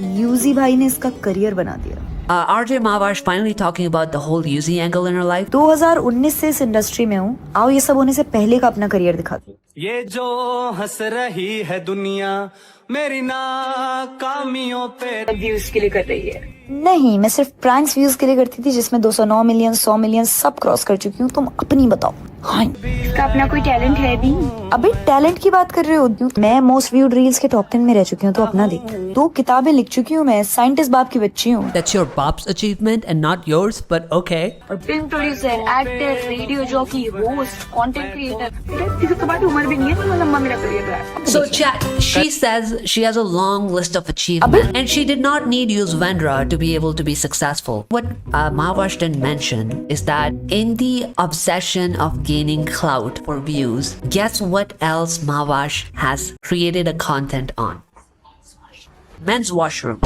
UG भाई ने इसका करियर बना दिया। RJ Mahvash finally talking about the whole Yuzi angle in her life. 2019 से इस इंडस्ट्री में हूँ। आओ ये सब होने से पहले का अपना करियर दिखा दूं। ये जो हंस रही है दुनिया मेरी नाकामियों पे व्यूज के लिए कर रही है। नहीं, मैं सिर्फ प्रैंक्स व्यूज के लिए करती थी, जिसमें 209 मिलियन 100 मिलियन सब क्रॉस कर चुकी हूँ। तुम अपनी बताओ। हाँ, इसका अपना कोई टैलेंट है भी? अबे टैलेंट की बात कर रहे हो? मैं मोस्ट व्यूड रील्स के टॉप 10 में रह चुकी हूँ, तो अपना देख। 2 किताबें लिख चुकी हूँ मैं, साइंटिस्ट बाप की बच्ची हूँ। That's your pop's achievement and not yours, but okay. और film producer, actor, radio jockey, host, content creator. किसी तुम्हारी उम्र भी नहीं है, तो लंबा मेरा करियर है। So chat, she says she has a long list of achievements and she did not need Yuzvendra to be able to be successful. What Mahvash didn't mention is that in the obsession of gaining clout for views, guess what else Mahvash has created a content on? Men's washroom.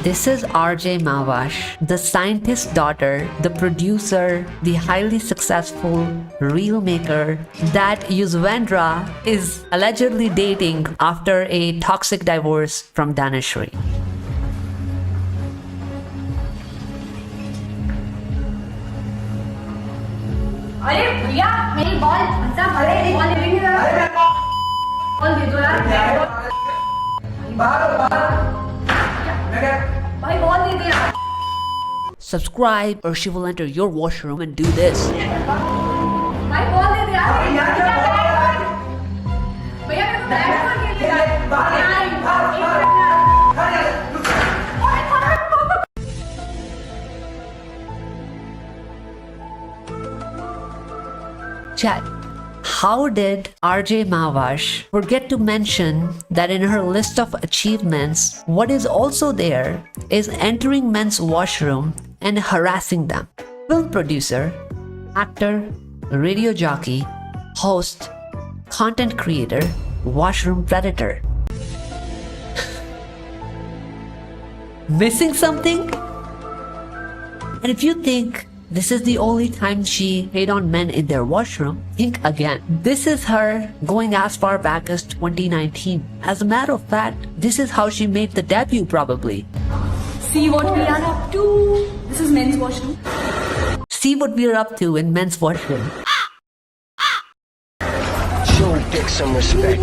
This is RJ Mahvash, the scientist's daughter, the producer, the highly successful reel maker that Yuzvendra is allegedly dating after a toxic divorce from Danishri. अरे भैया मेरी ball मतलब अरे ball दे दो यार, ball दे दो यार, भाई बॉल दे दे यार। Subscribe or she will enter your washroom and do this. भाई बॉल दे दे यार, भैया मेरे को बैट बॉल खेलने का है। Chat. How did RJ Mahvash forget to mention that in her list of achievements, what is also there is entering men's washroom and harassing them? Film producer, actor, radio jockey, host, content creator, washroom predator. Missing something? And if you think this is the only time she hate on men in their washroom, think again. This is her going as far back as 2019. As a matter of fact, this is how she made the debut probably. See what we are up to. This is men's washroom. See what we're up to in men's washroom. Show Dick some respect.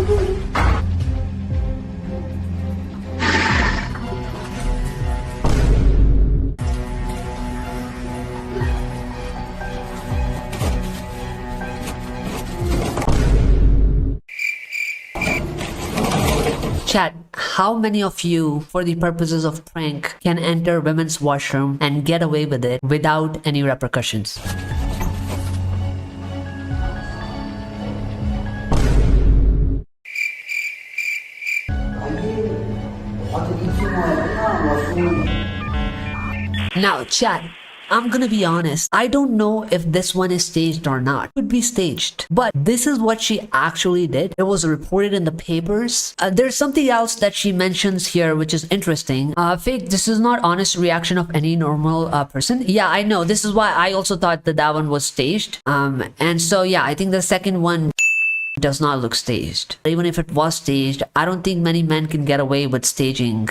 Chat, how many of you, for the purposes of prank, can enter women's washroom and get away with it without any repercussions? Now, chat, I'm gonna be honest, I don't know if this one is staged or not. It could be staged, but this is what she actually did. It was reported in the papers. There's something else that she mentions here which is interesting. Fake, this is not honest reaction of any normal person. Yeah, I know. This is why I also thought that that one was staged. And so yeah, I think the second one does not look staged. Even if it was staged, I don't think many men can get away with staging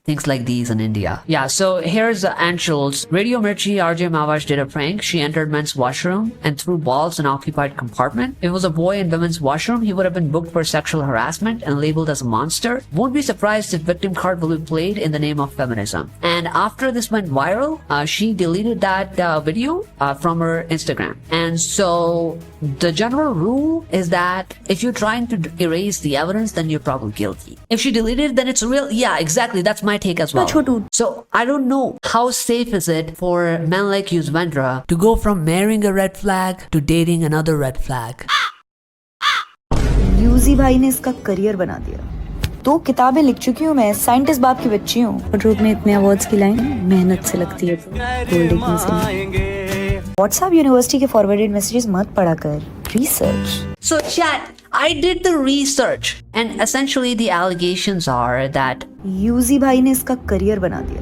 things like these in India. Yeah, so here's Anshul's. Radio Mirchi RJ Mahvash did a prank. She entered men's washroom and threw balls in occupied compartment. If it was a boy in women's washroom, he would have been booked for sexual harassment and labeled as a monster. Won't be surprised if victim card will be played in the name of feminism. And after this went viral, she deleted that video from her Instagram. And so the general rule is that if you're trying to erase the evidence, then you're probably guilty. If she deleted it, then it's real. Yeah, exactly. That's my take as well. So I don't know how safe is it for men like Yuzvendra to go from marrying a red flag to dating another red flag. यूजी भाई ने इसका career बना दिया। 2 किताबें लिख चुकी हूँ मैं, साइंटिस्ट बाप की बच्ची हूँ। वॉर्डरोब में इतने अवार्ड्स की लाइन मेहनत से लगती है तो गोल्ड से। व्हाट्सएप यूनिवर्सिटी के फॉरवर्डेड मैसेजेस मत पढ़ा कर, research. So chat, I did the research and essentially the allegations are that यूजी भाई ने इसका करियर बना दिया।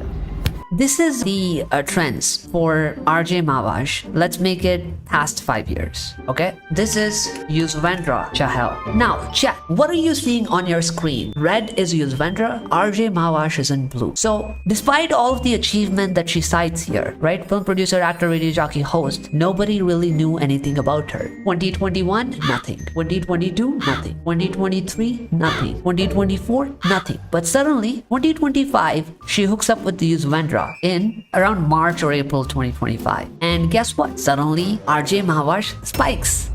this is the trends for RJ Mahvash. Let's make it past 5 years. Okay, this is Yuzvendra Chahal. Now check, what are you seeing on your screen? Red is Yuzvendra, RJ Mahvash is in blue. So despite all of the achievement that she cites here, right, film producer, actor, radio jockey, host, nobody really knew anything about her. 2021, nothing. 2022, nothing. 2023, nothing. 2024, nothing. But suddenly 2025, she hooks up with Yuzvendra in around March or April 2025, and guess what, suddenly RJ Mahvash spikes.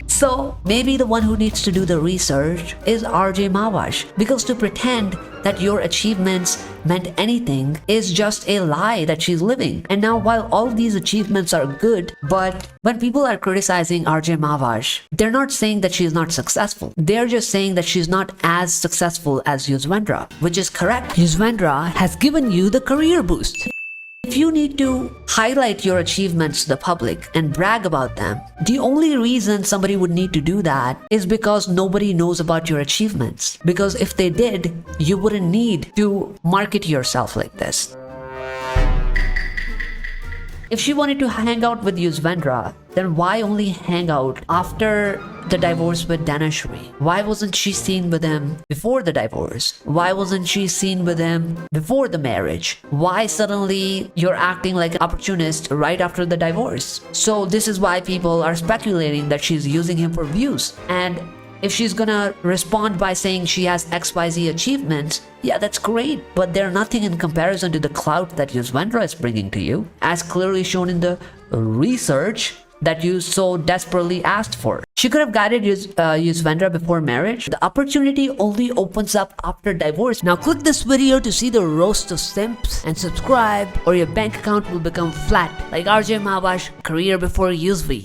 So maybe the one who needs to do the research is RJ Mahvash, because to pretend that your achievements meant anything is just a lie that she's living. And now, while all of these achievements are good, but when people are criticizing RJ Mahvash, they're not saying that she's not successful. They're just saying that she's not as successful as Yuzvendra, which is correct. Yuzvendra has given you the career boost. If you need to highlight your achievements to the public and brag about them, the only reason somebody would need to do that is because nobody knows about your achievements. Because if they did, you wouldn't need to market yourself like this. If she wanted to hang out with Yuzvendra, then why only hang out after the divorce with Danashri? Why wasn't she seen with him before the divorce? Why wasn't she seen with him before the marriage? Why suddenly you're acting like an opportunist right after the divorce? So this is why people are speculating that she's using him for views. And if she's gonna respond by saying she has XYZ achievements, yeah, that's great, but they're nothing in comparison to the clout that Yuzvendra is bringing to you, as clearly shown in the research that you so desperately asked for. She could have guided Yuzvendra before marriage. The opportunity only opens up after divorce. Now click this video to see the roast of simps and subscribe, or your bank account will become flat like RJ Mahvash, career before Yuzvi.